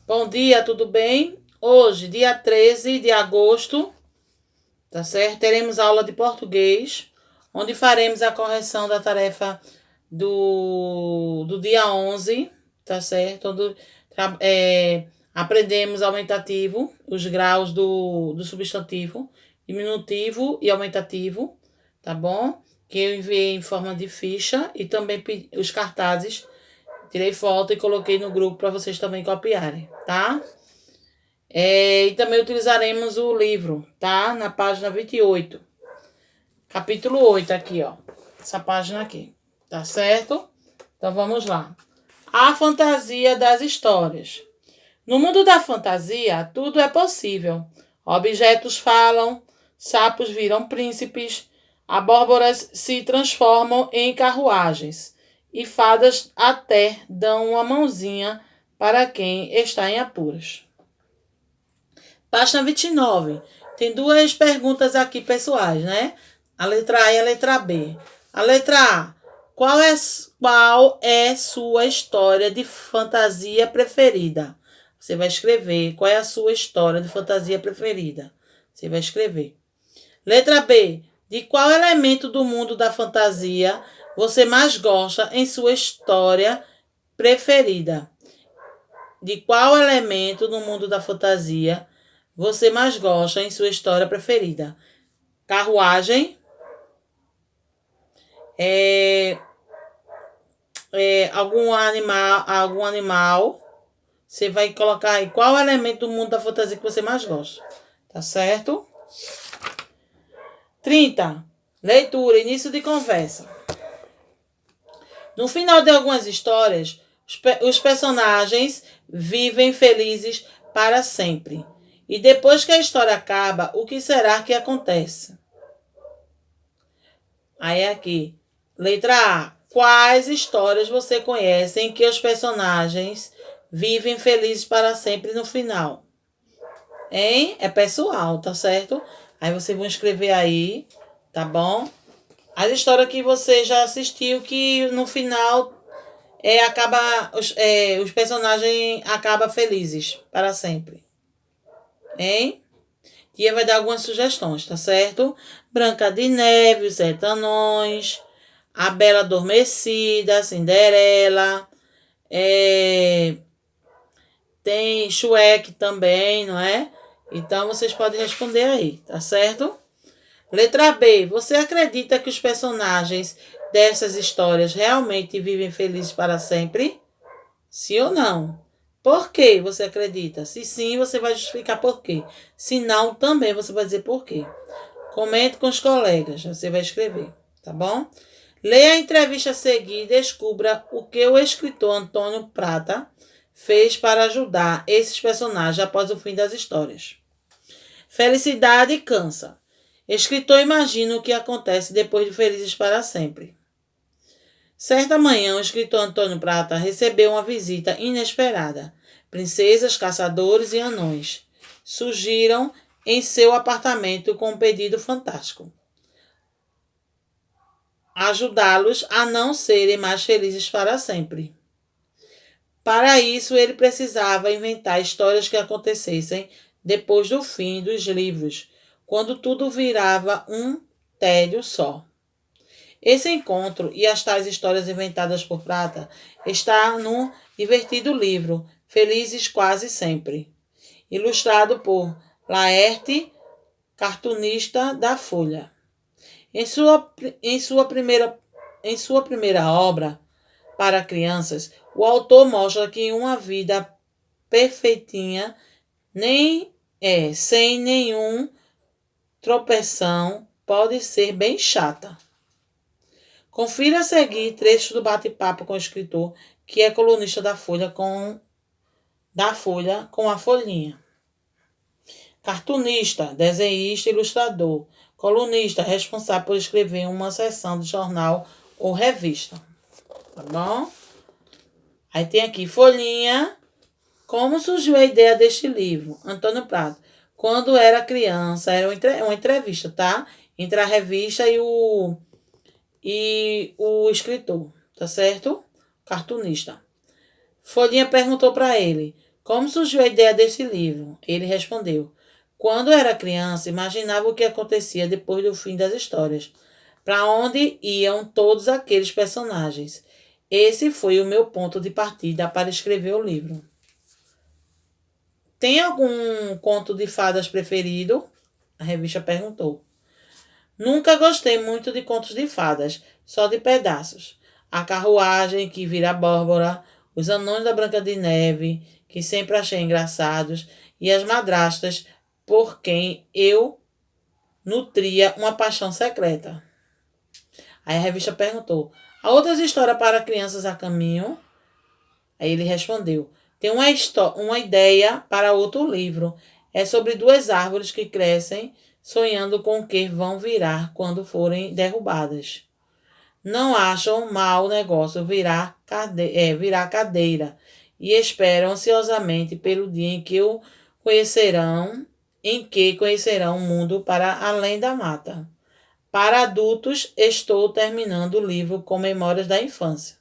Bom dia, tudo bem? Hoje, dia 13 de agosto, tá certo? Teremos aula de português, onde faremos a correção da tarefa do dia 11, tá certo? Onde aprendemos aumentativo, os graus do substantivo, diminutivo e aumentativo, tá bom? Que eu enviei em forma de ficha e também os cartazes. Tirei foto e coloquei no grupo para vocês também copiarem, tá? E também utilizaremos o livro, tá? Na página 28. Capítulo 8 aqui, ó. Essa página aqui. Tá certo? Então vamos lá. A fantasia das histórias. No mundo da fantasia, tudo é possível. Objetos falam, sapos viram príncipes, abóboras se transformam em carruagens e fadas até dão uma mãozinha para quem está em apuros. Página 29. Tem duas perguntas aqui pessoais, né? A letra A e a letra B. A letra A. Qual é sua história de fantasia preferida? Você vai escrever qual é a sua história de fantasia preferida. Você vai escrever. Letra B. De qual elemento do mundo da fantasia você mais gosta em sua história preferida? De qual elemento do mundo da fantasia você mais gosta em sua história preferida? Carruagem, algum animal. Você vai colocar aí qual elemento do mundo da fantasia que você mais gosta. Tá certo? 30. Leitura, início de conversa. No final de algumas histórias, os personagens vivem felizes para sempre. E depois que a história acaba, o que será que acontece? Aí aqui, letra A. Quais histórias você conhece em que os personagens vivem felizes para sempre no final? Hein? É pessoal, tá certo? Aí vocês vão escrever aí, tá bom? As histórias que você já assistiu que no final os personagens acabam felizes para sempre. Hein? Tia vai dar algumas sugestões, tá certo? Branca de Neve, Os Sete Anões, A Bela Adormecida, Cinderela, tem Shrek também, não é? Então vocês podem responder aí, tá certo? Letra B. Você acredita que os personagens dessas histórias realmente vivem felizes para sempre? Sim ou não? Por que você acredita? Se sim, você vai justificar por quê. Se não, também você vai dizer por quê. Comente com os colegas, você vai escrever, tá bom? Leia a entrevista a seguir e descubra o que o escritor Antônio Prata fez para ajudar esses personagens após o fim das histórias. Felicidade cansa. Escritor imagina o que acontece depois de Felizes para Sempre. Certa manhã, o escritor Antônio Prata recebeu uma visita inesperada. Princesas, caçadores e anões surgiram em seu apartamento com um pedido fantástico: ajudá-los a não serem mais felizes para sempre. Para isso, ele precisava inventar histórias que acontecessem depois do fim dos livros, quando tudo virava um tédio só. Esse encontro e as tais histórias inventadas por Prata está no divertido livro Felizes Quase Sempre, ilustrado por Laerte, cartunista da Folha. Em sua primeira obra para crianças, o autor mostra que uma vida perfeitinha sem nenhum tropeção pode ser bem chata. Confira a seguir trechos do bate-papo com o escritor, que é colunista da Folha com a folhinha. Cartunista, desenhista, ilustrador. Colunista, responsável por escrever uma seção de jornal ou revista. Tá bom? Aí tem aqui, folhinha. Como surgiu a ideia deste livro? Antônio Prata. Quando era criança, era uma entrevista, tá? Entre a revista e o escritor, tá certo? Cartunista. Folhinha perguntou para ele: Como surgiu a ideia desse livro? Ele respondeu: quando era criança, imaginava o que acontecia depois do fim das histórias, para onde iam todos aqueles personagens. Esse foi o meu ponto de partida para escrever o livro. Tem algum conto de fadas preferido? A revista perguntou. Nunca gostei muito de contos de fadas, só de pedaços. A carruagem que vira abóbora, os anões da Branca de Neve, que sempre achei engraçados, e as madrastas, por quem eu nutria uma paixão secreta. Aí a revista perguntou: há outras histórias para crianças a caminho? Aí ele respondeu: tem uma ideia para outro livro. É sobre duas árvores que crescem, sonhando com o que vão virar quando forem derrubadas. Não acham mau negócio virar cadeira e esperam ansiosamente pelo dia em que conhecerão o mundo para além da mata. Para adultos, estou terminando o livro com memórias da infância.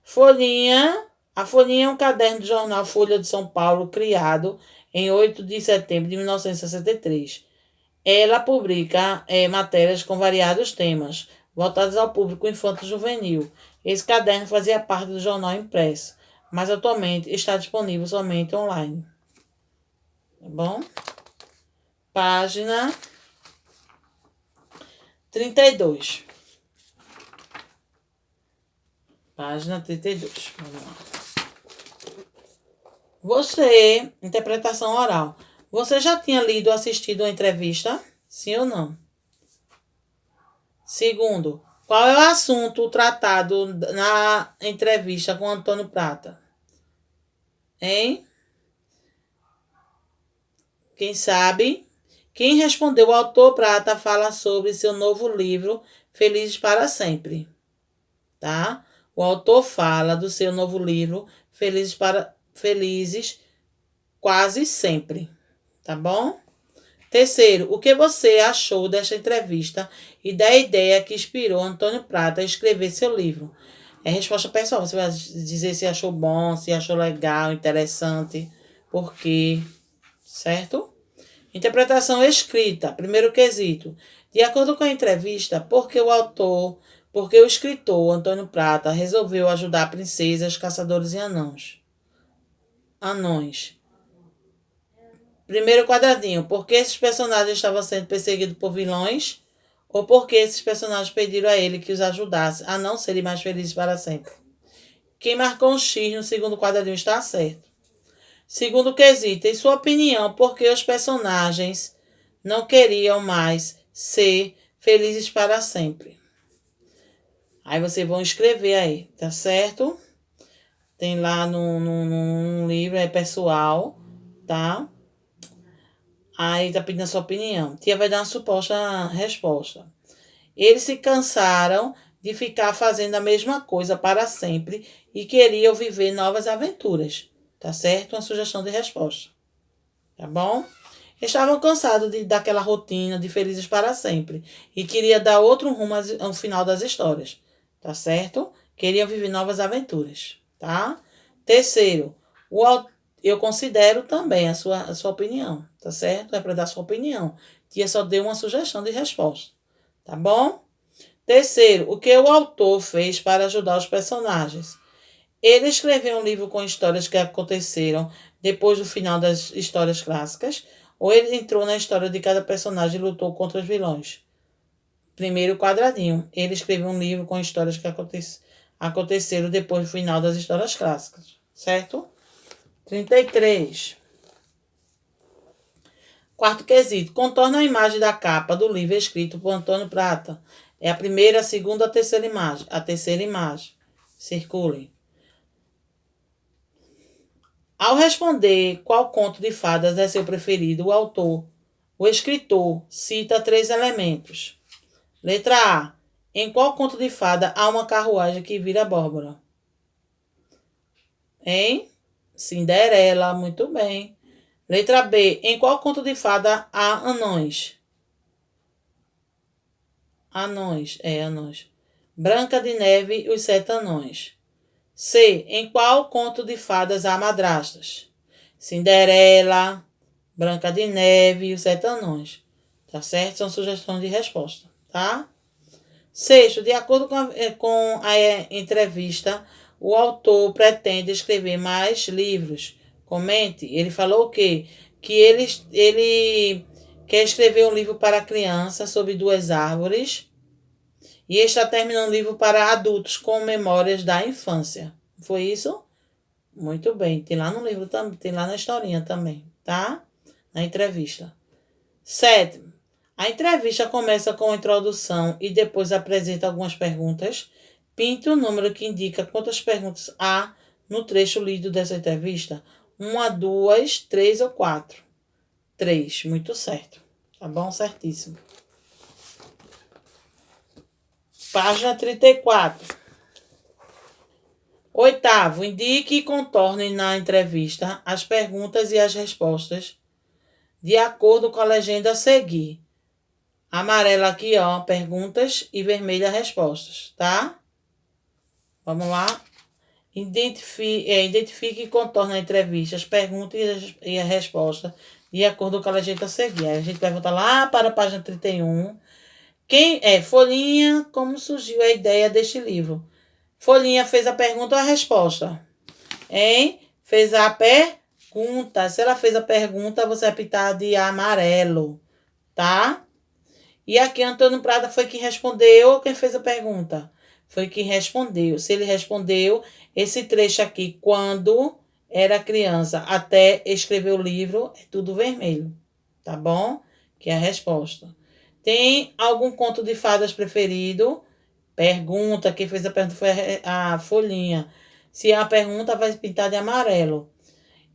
Folhinha. A Folhinha é um caderno do jornal Folha de São Paulo, criado em 8 de setembro de 1963. Ela publica matérias com variados temas, voltados ao público infanto-juvenil. Esse caderno fazia parte do jornal impresso, mas atualmente está disponível somente online. Tá bom? Página 32. Página 32. Vamos lá. Você, interpretação oral. Você já tinha lido ou assistido uma entrevista? Sim ou não? Segundo, qual é o assunto tratado na entrevista com Antônio Prata? Hein? Quem sabe? Quem respondeu, o autor Prata fala sobre seu novo livro, Felizes para Sempre. Tá? O autor fala do seu novo livro, Felizes quase sempre. Tá bom? Terceiro, o que você achou desta entrevista e da ideia que inspirou Antônio Prata a escrever seu livro? É resposta pessoal. Você vai dizer se achou bom, se achou legal, interessante, por quê, certo? Interpretação escrita. Primeiro quesito. De acordo com a entrevista, por que o escritor Antônio Prata resolveu ajudar princesas, caçadores e anões. Primeiro quadradinho. Por que esses personagens estavam sendo perseguidos por vilões? Ou por que esses personagens pediram a ele que os ajudasse a não serem mais felizes para sempre? Quem marcou um X no segundo quadradinho está certo. Segundo quesito, em sua opinião, por que os personagens não queriam mais ser felizes para sempre? Aí vocês vão escrever aí, tá certo? Tem lá no livro, é pessoal, tá? Aí tá pedindo a sua opinião. Tia vai dar uma suposta resposta. Eles se cansaram de ficar fazendo a mesma coisa para sempre e queriam viver novas aventuras. Tá certo? Uma sugestão de resposta. Tá bom? Estavam cansados daquela rotina de felizes para sempre e queria dar outro rumo ao final das histórias. Tá certo? Queriam viver novas aventuras. Tá? Terceiro, eu considero também a sua opinião. Tá certo? É para dar sua opinião. Tia só deu uma sugestão de resposta. Tá bom? Terceiro, o que o autor fez para ajudar os personagens? Ele escreveu um livro com histórias que aconteceram depois do final das histórias clássicas, ou ele entrou na história de cada personagem e lutou contra os vilões? Primeiro quadradinho. Ele escreveu um livro com histórias que aconteceram depois do final das histórias clássicas. Certo? 33. Quarto quesito. Contorna a imagem da capa do livro escrito por Antônio Prata. É a primeira, a segunda, a terceira imagem. A terceira imagem. Circule. Ao responder qual conto de fadas é seu preferido, o escritor, cita 3 elementos. Letra A. Em qual conto de fada há uma carruagem que vira abóbora? Em Cinderela, muito bem. Letra B. Em qual conto de fada há anões? Anões. Branca de Neve e os 7 anões. C. Em qual conto de fadas há madrastas? Cinderela, Branca de Neve e os Sete Anões. Tá certo? São sugestões de resposta, tá? Sexto, de acordo com a entrevista, o autor pretende escrever mais livros. Comente. Ele falou o quê? Que ele quer escrever um livro para criança sobre duas árvores e está terminando um livro para adultos com memórias da infância. Foi isso? Muito bem. Tem lá no livro também, tem lá na historinha também, tá? Na entrevista. Sétimo, a entrevista começa com a introdução e depois apresenta algumas perguntas. Pinte o número que indica quantas perguntas há no trecho lido dessa entrevista. 1, 2, 3 ou 4. 3, muito certo. Tá bom? Certíssimo. Página 34. Oitavo, indique e contorne na entrevista as perguntas e as respostas de acordo com a legenda a seguir. Amarela aqui, ó, perguntas e vermelha respostas, tá? Vamos lá. Identifique e contorne a entrevista, as perguntas e a resposta de acordo com a legenda a seguir. Aí a gente vai voltar lá para a página 31. Quem é Folhinha? Como surgiu a ideia deste livro? Folhinha fez a pergunta ou a resposta? Hein? Fez a pergunta. Se ela fez a pergunta, você vai pintar de amarelo, tá? E aqui Antônio Prata foi quem respondeu ou quem fez a pergunta? Foi quem respondeu. Se ele respondeu, esse trecho aqui, quando era criança até escrever o livro, é tudo vermelho, tá bom? Que é a resposta. Tem algum conto de fadas preferido? Pergunta, quem fez a pergunta foi a Folhinha. Se a pergunta vai pintar de amarelo.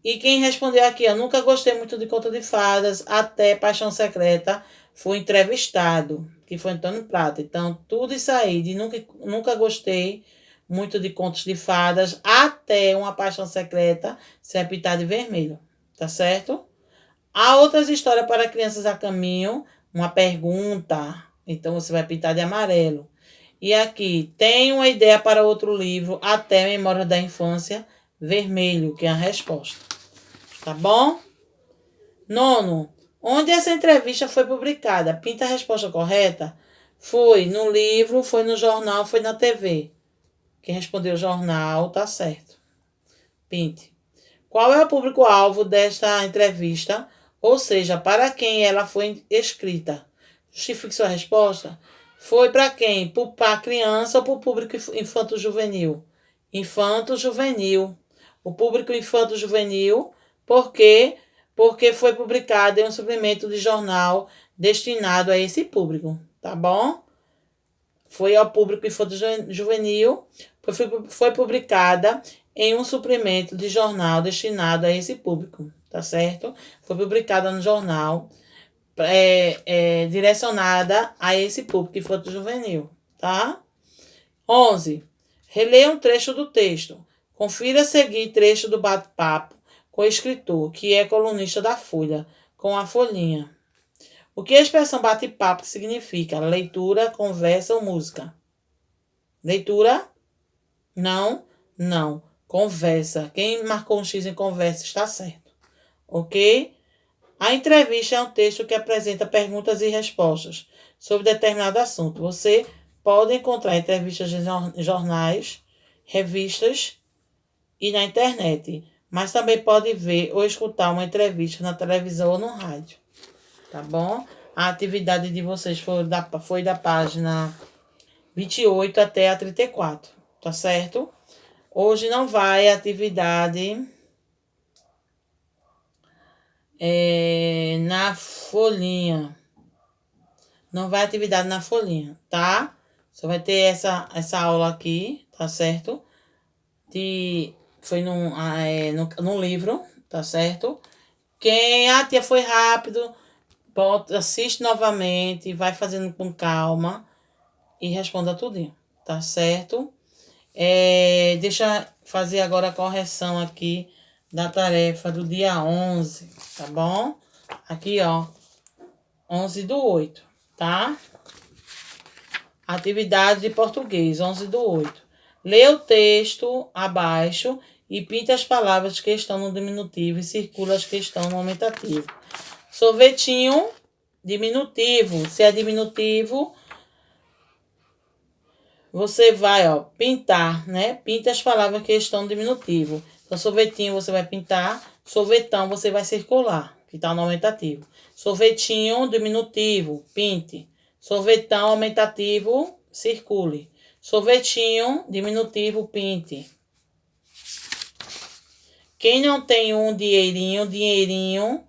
E quem respondeu aqui, eu nunca gostei muito de conto de fadas, até Paixão Secreta foi entrevistado, que foi Antônio Prata. Então, tudo isso aí, de nunca gostei muito de contos de fadas, até Uma Paixão Secreta ser pintado de vermelho, tá certo? Há outras histórias para crianças a caminho, uma pergunta, então você vai pintar de amarelo. E aqui, tem uma ideia para outro livro, até Memória da Infância, vermelho, que é a resposta. Tá bom? Nono, onde essa entrevista foi publicada? Pinta a resposta correta. Foi no livro, foi no jornal, foi na TV. Quem respondeu jornal, tá certo. Pinte. Qual é o público-alvo desta entrevista? Ou seja, para quem ela foi escrita? Justifique sua resposta. Foi para quem? Para criança ou para o público infanto-juvenil? Infanto-juvenil. O público infanto-juvenil, por quê? Porque foi publicado em um suplemento de jornal destinado a esse público, tá bom? Foi ao público infanto-juvenil, foi publicada em um suplemento de jornal destinado a esse público, tá certo? Foi publicada no jornal direcionada a esse público infanto-juvenil, tá? 11. Releia um trecho do texto. Confira a seguir trecho do bate-papo com o escritor, que é colunista da Folha, com a folhinha. O que a expressão bate-papo significa? Leitura, conversa ou música? Leitura? Não, não. Conversa. Quem marcou um X em conversa está certo. Ok? A entrevista é um texto que apresenta perguntas e respostas sobre determinado assunto. Você pode encontrar entrevistas em jornais, revistas e na internet, mas também pode ver ou escutar uma entrevista na televisão ou no rádio. Tá bom? A atividade de vocês foi da página 28 até a 34, tá certo? Hoje não vai a atividade na folhinha. Não vai atividade na folhinha, tá? Só vai ter essa aula aqui, tá certo? Foi no livro, tá certo? A tia foi rápido, assiste novamente, vai fazendo com calma e responda tudinho, tá certo? Deixa eu fazer agora a correção aqui da tarefa do dia 11, tá bom? Aqui, ó, 11/8, tá? Atividade de português, 11/8. Lê o texto abaixo e pinte as palavras que estão no diminutivo e circula as que estão no aumentativo. Sorvetinho, diminutivo. Se é diminutivo, você vai, pintar, né? Pinta as palavras que estão no diminutivo. Então, sorvetinho você vai pintar, sorvetão você vai circular, que está no aumentativo. Sorvetinho, diminutivo, pinte. Sorvetão, aumentativo, circule. Sorvetinho, diminutivo, pinte. Quem não tem um dinheirinho,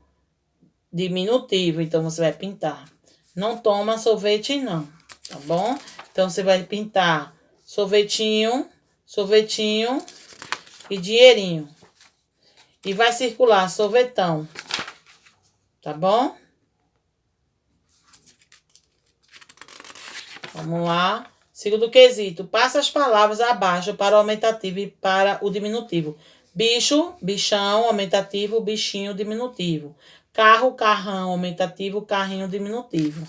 diminutivo, então você vai pintar. Não toma sorvete não, tá bom? Então você vai pintar sorvetinho e dinheirinho. E vai circular sorvetão, tá bom? Vamos lá. Segundo quesito, passa as palavras abaixo para o aumentativo e para o diminutivo. Bicho, bichão, aumentativo, bichinho, diminutivo. Carro, carrão, aumentativo, carrinho, diminutivo.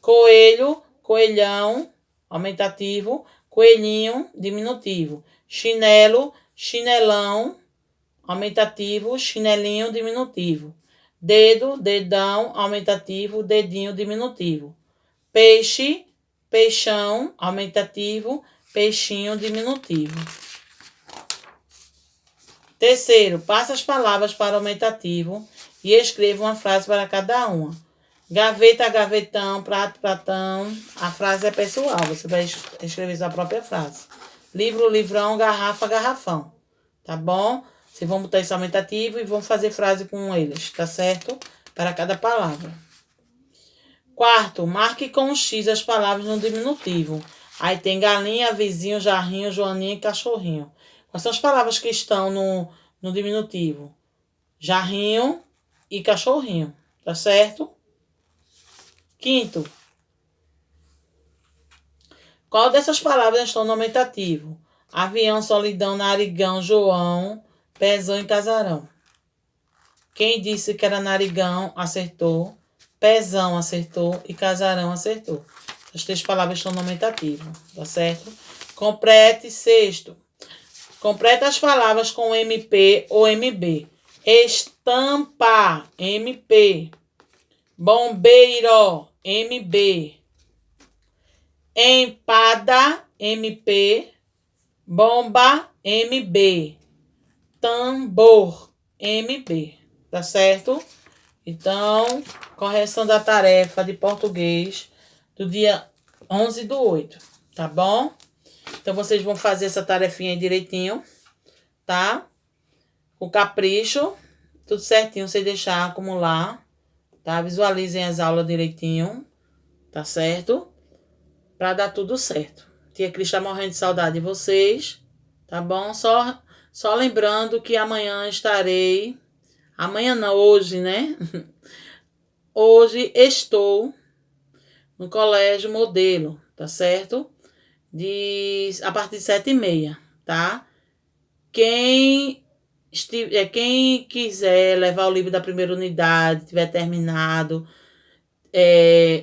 Coelho, coelhão, aumentativo, coelhinho, diminutivo. Chinelo, chinelão, aumentativo, chinelinho, diminutivo. Dedo, dedão, aumentativo, dedinho, diminutivo. Peixe, peixão, aumentativo, peixinho, diminutivo. Terceiro, passa as palavras para o aumentativo e escreva uma frase para cada uma. Gaveta, gavetão, prato, pratão. A frase é pessoal, você vai escrever sua própria frase. Livro, livrão, garrafa, garrafão. Tá bom? Vocês vão botar esse aumentativo e vão fazer frase com eles, tá certo? Para cada palavra. Quarto, marque com um X as palavras no diminutivo. Aí tem galinha, vizinho, jarrinho, joaninha e cachorrinho. Quais são as palavras que estão no diminutivo? Jarrinho e cachorrinho, tá certo? Quinto, qual dessas palavras estão no aumentativo? Avião, solidão, narigão, João, pezão e casarão. Quem disse que era narigão, acertou. Pezão, acertou. E casarão, acertou. As três palavras estão no aumentativo, tá certo? Complete. Sexto, completa as palavras com MP ou MB. Estampa, MP. Bombeiro, MB. Empada, MP. Bomba, MB. Tambor, MB. Tá certo? Então, correção da tarefa de português do dia 11/8, tá bom? Então, vocês vão fazer essa tarefinha aí direitinho, tá? Com capricho, tudo certinho, sem deixar acumular, tá? Visualizem as aulas direitinho, tá certo? Pra dar tudo certo. Tia Cris tá morrendo de saudade de vocês, tá bom? Só lembrando que amanhã estarei... Amanhã não, hoje, né? Hoje estou no Colégio Modelo, tá certo? A partir de 7h30, tá? Quem quiser levar o livro da primeira unidade, tiver terminado,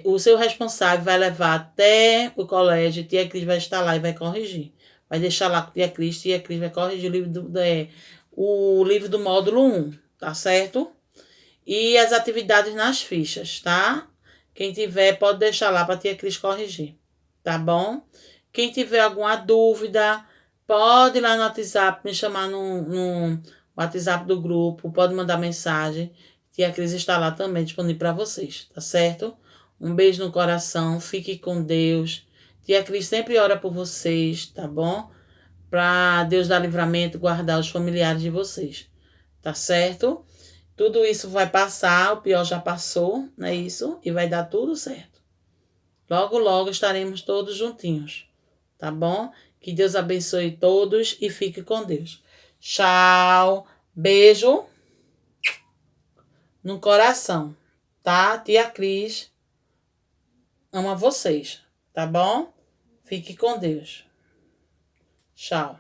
o seu responsável vai levar até o colégio, tia Cris vai estar lá e vai corrigir. Vai deixar lá com tia Cris vai corrigir o livro do módulo 1, tá certo? E as atividades nas fichas, tá? Quem tiver, pode deixar lá para a tia Cris corrigir, tá bom? Quem tiver alguma dúvida, pode ir lá no WhatsApp, me chamar no WhatsApp do grupo, pode mandar mensagem. Tia Cris está lá também, disponível para vocês, tá certo? Um beijo no coração, fique com Deus. Tia Cris sempre ora por vocês, tá bom? Para Deus dar livramento, guardar os familiares de vocês, tá certo? Tudo isso vai passar, o pior já passou, não é isso? E vai dar tudo certo. Logo, logo estaremos todos juntinhos, tá bom? Que Deus abençoe todos e fique com Deus. Tchau, beijo no coração, tá? Tia Cris ama vocês, tá bom? Fique com Deus. Tchau.